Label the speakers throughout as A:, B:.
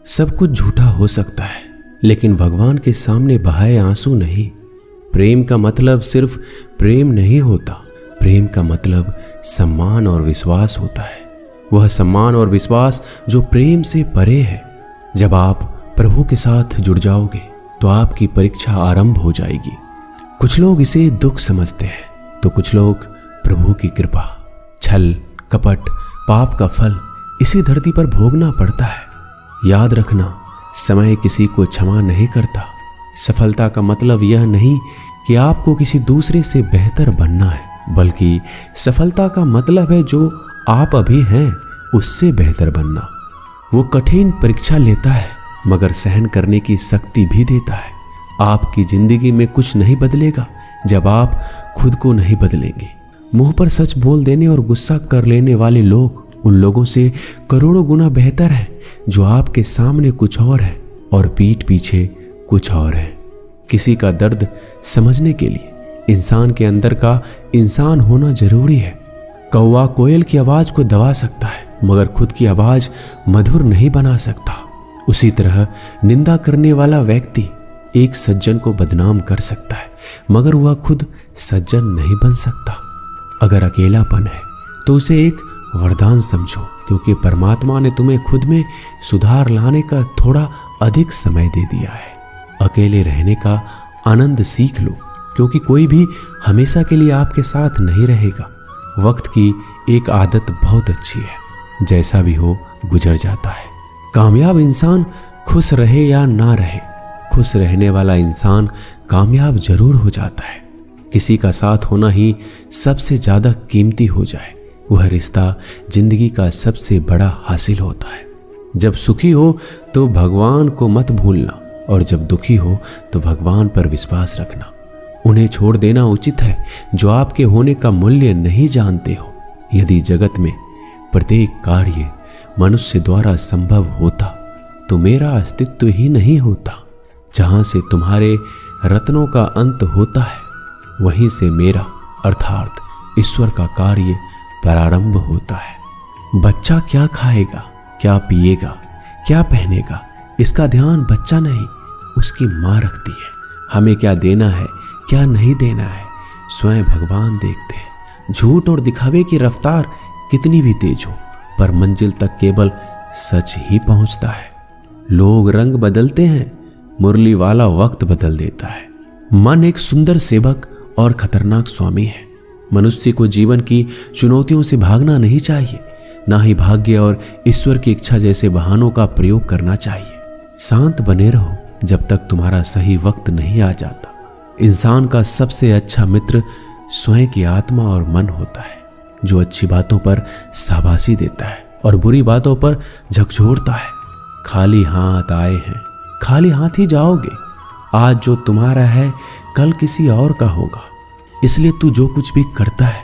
A: सब कुछ झूठा हो सकता है, लेकिन भगवान के सामने बहाए आंसू नहीं। प्रेम का मतलब सिर्फ प्रेम नहीं होता, प्रेम का मतलब सम्मान और विश्वास होता है। वह सम्मान और विश्वास जो प्रेम से परे है। जब आप प्रभु के साथ जुड़ जाओगे तो आपकी परीक्षा आरंभ हो जाएगी। कुछ लोग इसे दुख समझते हैं तो कुछ लोग प्रभु की कृपा। छल, कपट, पाप का फल इसी धरती पर भोगना पड़ता है। याद रखना, समय किसी को क्षमा नहीं करता। सफलता का मतलब यह नहीं कि आपको किसी दूसरे से बेहतर बनना है, बल्कि सफलता का मतलब है जो आप अभी हैं उससे बेहतर बनना। वो कठिन परीक्षा लेता है मगर सहन करने की शक्ति भी देता है। आपकी जिंदगी में कुछ नहीं बदलेगा जब आप खुद को नहीं बदलेंगे। मुंह पर सच बोल देने और गुस्सा कर लेने वाले लोग उन लोगों से करोड़ों गुना बेहतर हैं जो आपके सामने कुछ और है और पीठ पीछे कुछ और है। किसी का दर्द समझने के लिए इंसान के अंदर का इंसान होना जरूरी है। कौवा कोयल की आवाज को दबा सकता है मगर खुद की आवाज मधुर नहीं बना सकता। उसी तरह निंदा करने वाला व्यक्ति एक सज्जन को बदनाम कर सकता है मगर वह खुद सज्जन नहीं बन सकता। अगर अकेलापन है तो उसे एक वरदान समझो, क्योंकि परमात्मा ने तुम्हें खुद में सुधार लाने का थोड़ा अधिक समय दे दिया है। अकेले रहने का आनंद सीख लो, क्योंकि कोई भी हमेशा के लिए आपके साथ नहीं रहेगा। वक्त की एक आदत बहुत अच्छी है, जैसा भी हो गुजर जाता है। कामयाब इंसान खुश रहे या ना रहे, खुश रहने वाला इंसान कामयाब जरूर हो जाता है। किसी का साथ होना ही सबसे ज्यादा कीमती हो जाए, वह रिश्ता जिंदगी का सबसे बड़ा हासिल होता है। जब सुखी हो तो भगवान को मत भूलना, और जब दुखी हो तो भगवान पर विश्वास रखना। उन्हें छोड़ देना उचित है जो आपके होने का मूल्य नहीं जानते हो। यदि जगत में प्रत्येक कार्य मनुष्य द्वारा संभव होता तो मेरा अस्तित्व ही नहीं होता। जहां से तुम्हारे रत्नों का अंत होता है वहीं से मेरा अर्थात ईश्वर का कार्य प्रारंभ होता है। बच्चा क्या खाएगा, क्या पिएगा, क्या पहनेगा, इसका ध्यान बच्चा नहीं उसकी माँ रखती है। हमें क्या देना है, क्या नहीं देना है, स्वयं भगवान देखते हैं। झूठ और दिखावे की रफ्तार कितनी भी तेज हो, पर मंजिल तक केवल सच ही पहुंचता है। लोग रंग बदलते हैं, मुरली वाला वक्त बदल देता है। मन एक सुंदर सेवक और खतरनाक स्वामी है। मनुष्य को जीवन की चुनौतियों से भागना नहीं चाहिए, ना ही भाग्य और ईश्वर की इच्छा जैसे बहानों का प्रयोग करना चाहिए। शांत बने रहो जब तक तुम्हारा सही वक्त नहीं आ जाता। इंसान का सबसे अच्छा मित्र स्वयं की आत्मा और मन होता है, जो अच्छी बातों पर शाबाशी देता है और बुरी बातों पर झकझोरता है। खाली हाथ आए हैं, खाली हाथ ही जाओगे। आज जो तुम्हारा है कल किसी और का होगा, इसलिए तू जो कुछ भी करता है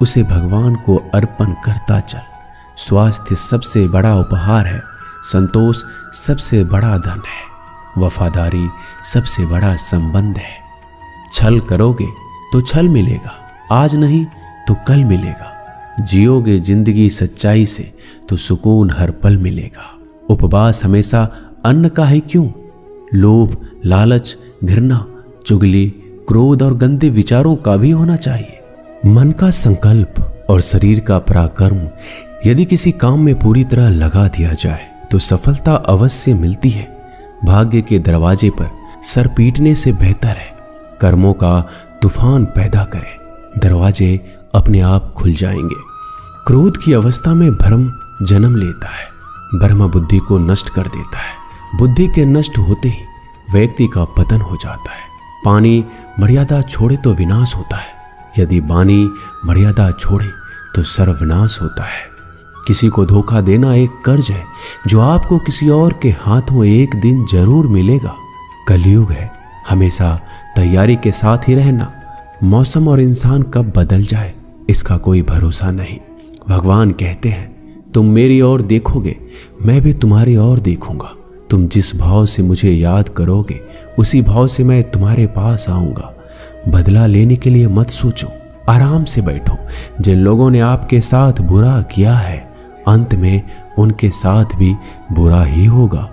A: उसे भगवान को अर्पण करता चल। स्वास्थ्य सबसे बड़ा उपहार है, संतोष सबसे बड़ा धन है, वफादारी सबसे बड़ा संबंध है। छल करोगे तो छल मिलेगा, आज नहीं तो कल मिलेगा। जियोगे जिंदगी सच्चाई से तो सुकून हर पल मिलेगा। उपवास हमेशा अन्न का ही क्यों, लोभ, लालच, घृणा, चुगली, क्रोध और गंदे विचारों का भी होना चाहिए। मन का संकल्प और शरीर का पराक्रम यदि किसी काम में पूरी तरह लगा दिया जाए तो सफलता अवश्य मिलती है। भाग्य के दरवाजे पर सर पीटने से बेहतर है कर्मों का तूफान पैदा करें, दरवाजे अपने आप खुल जाएंगे। क्रोध की अवस्था में भ्रम जन्म लेता है, ब्रह्म बुद्धि को नष्ट कर देता है। बुद्धि के नष्ट होते ही व्यक्ति का पतन हो जाता है। पानी मर्यादा छोड़े तो विनाश होता है, यदि वाणी मर्यादा छोड़े तो सर्वनाश होता है। किसी को धोखा देना एक कर्ज है जो आपको किसी और के हाथों एक दिन जरूर मिलेगा। कलयुग है, हमेशा तैयारी के साथ ही रहना। मौसम और इंसान कब बदल जाए इसका कोई भरोसा नहीं। भगवान कहते हैं तुम मेरी ओर देखोगे, मैं भी तुम्हारी ओर देखूंगा। तुम जिस भाव से मुझे याद करोगे उसी भाव से मैं तुम्हारे पास आऊंगा। बदला लेने के लिए मत सोचो, आराम से बैठो। जिन लोगों ने आपके साथ बुरा किया है अंत में उनके साथ भी बुरा ही होगा।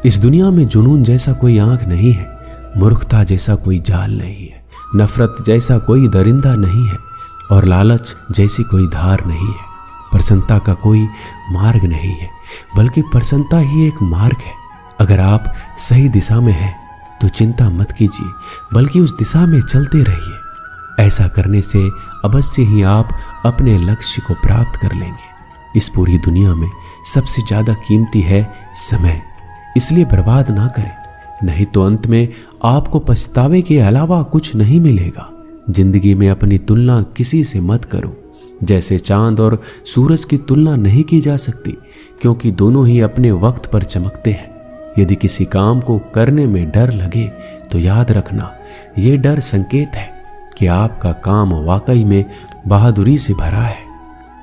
A: इस दुनिया में जुनून जैसा कोई आंख नहीं है, मूर्खता जैसा कोई जाल नहीं है, नफरत जैसा कोई दरिंदा नहीं है और लालच जैसी कोई धार नहीं है। प्रसन्नता का कोई मार्ग नहीं है, बल्कि प्रसन्नता ही एक मार्ग है। अगर आप सही दिशा में हैं तो चिंता मत कीजिए, बल्कि उस दिशा में चलते रहिए। ऐसा करने से अवश्य ही आप अपने लक्ष्य को प्राप्त कर लेंगे। इस पूरी दुनिया में सबसे ज्यादा कीमती है समय, इसलिए बर्बाद ना करें, नहीं तो अंत में आपको पछतावे के अलावा कुछ नहीं मिलेगा। जिंदगी में अपनी तुलना किसी से मत करो। जैसे चांद और सूरज की तुलना नहीं की जा सकती, क्योंकि दोनों ही अपने वक्त पर चमकते हैं। यदि किसी काम को करने में डर लगे तो याद रखना, ये डर संकेत है कि आपका काम वाकई में बहादुरी से भरा है।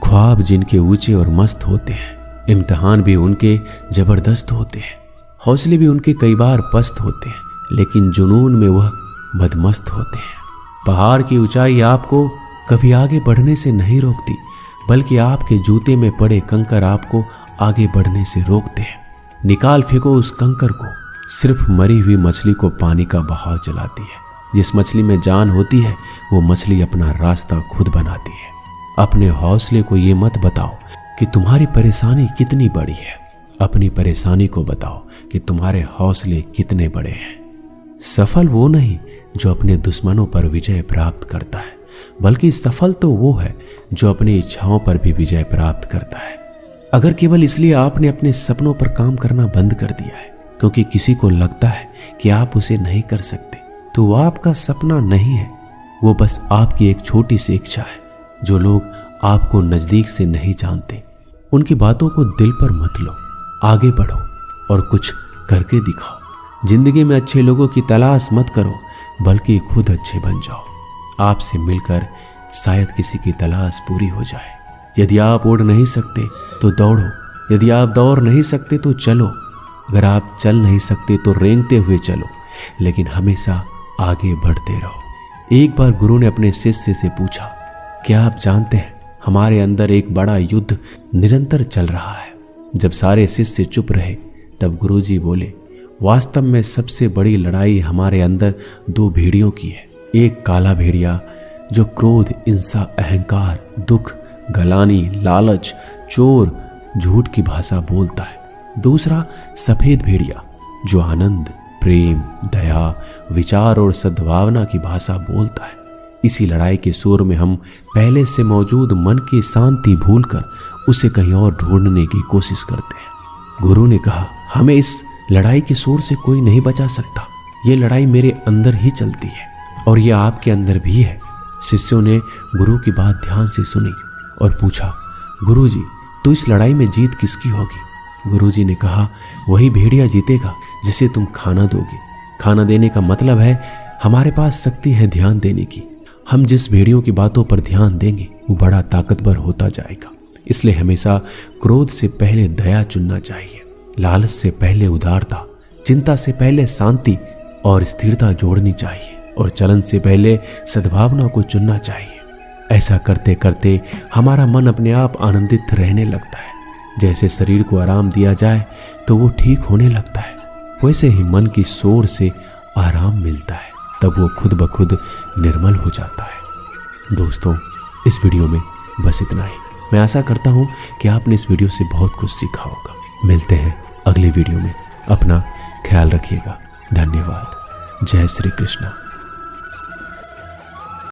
A: ख्वाब जिनके ऊंचे और मस्त होते हैं, इम्तिहान भी उनके जबरदस्त होते हैं, हौसले भी उनके कई बार पस्त होते हैं, लेकिन जुनून में वह मदमस्त होते हैं। पहाड़ की ऊंचाई आपको कभी आगे बढ़ने से नहीं रोकती, बल्कि आपके जूते में पड़े कंकर आपको आगे बढ़ने से रोकते हैं। निकाल फेंको उस कंकर को। सिर्फ मरी हुई मछली को पानी का बहाव चलाती है। जिस मछली में जान होती है वो मछली अपना रास्ता खुद बनाती है। अपने हौसले को ये मत बताओ कि तुम्हारी परेशानी कितनी बड़ी है, अपनी परेशानी को बताओ कि तुम्हारे हौसले कितने बड़े हैं। सफल वो नहीं जो अपने दुश्मनों पर विजय प्राप्त करता है, बल्कि सफल तो वो है जो अपनी इच्छाओं पर भी विजय प्राप्त करता है। अगर केवल इसलिए आपने अपने सपनों पर काम करना बंद कर दिया है क्योंकि किसी को लगता है कि आप उसे नहीं कर सकते, तो वो आपका सपना नहीं है, वो बस आपकी एक छोटी सी इच्छा है। जो लोग आपको नजदीक से नहीं जानते, उनकी बातों को दिल पर मत लो, आगे बढ़ो और कुछ करके दिखाओ। जिंदगी में अच्छे लोगों की तलाश मत करो, बल्कि खुद अच्छे बन जाओ। आपसे मिलकर शायद किसी की तलाश पूरी हो जाए। यदि आप उड़ नहीं सकते तो दौड़ो, यदि आप दौड़ नहीं सकते तो चलो, अगर आप चल नहीं सकते तो रेंगते हुए चलो, लेकिन हमेशा आगे बढ़ते रहो। एक बार गुरु ने अपने शिष्य से पूछा, क्या आप जानते हैं हमारे अंदर एक बड़ा युद्ध निरंतर चल रहा है। जब सारे शिष्य चुप रहे तब गुरुजी बोले, वास्तव में सबसे बड़ी लड़ाई हमारे अंदर दो भेड़ियों की है। एक काला भेड़िया जो क्रोध, हिंसा, अहंकार, दुख, गलानी, लालच, चोर, झूठ की भाषा बोलता है। दूसरा सफेद भेड़िया जो आनंद, प्रेम, दया, विचार और सद्भावना की भाषा बोलता है। इसी लड़ाई के शोर में हम पहले से मौजूद मन की शांति भूलकर उसे कहीं और ढूंढने की कोशिश करते हैं। गुरु ने कहा, हमें इस लड़ाई के शोर से कोई नहीं बचा सकता। ये लड़ाई मेरे अंदर ही चलती है और ये आपके अंदर भी है। शिष्यों ने गुरु की बात ध्यान से सुनी और पूछा, गुरुजी, तो इस लड़ाई में जीत किसकी होगी? गुरुजी ने कहा, वही भेड़िया जीतेगा जिसे तुम खाना दोगे। खाना देने का मतलब है हमारे पास शक्ति है ध्यान देने की। हम जिस भेड़ियों की बातों पर ध्यान देंगे वो बड़ा ताकतवर होता जाएगा। इसलिए हमेशा क्रोध से पहले दया चुनना चाहिए, लालच से पहले उदारता, चिंता से पहले शांति और स्थिरता जोड़नी चाहिए और चलन से पहले सद्भावना को चुनना चाहिए। ऐसा करते करते हमारा मन अपने आप आनंदित रहने लगता है। जैसे शरीर को आराम दिया जाए तो वो ठीक होने लगता है, वैसे ही मन की शोर से आराम मिलता है, तब वो खुद ब खुद निर्मल हो जाता है। दोस्तों, इस वीडियो में बस इतना ही। मैं आशा करता हूँ कि आपने इस वीडियो से बहुत कुछ सीखा होगा। मिलते हैं अगले वीडियो में। अपना ख्याल रखिएगा। धन्यवाद। जय श्री कृष्ण।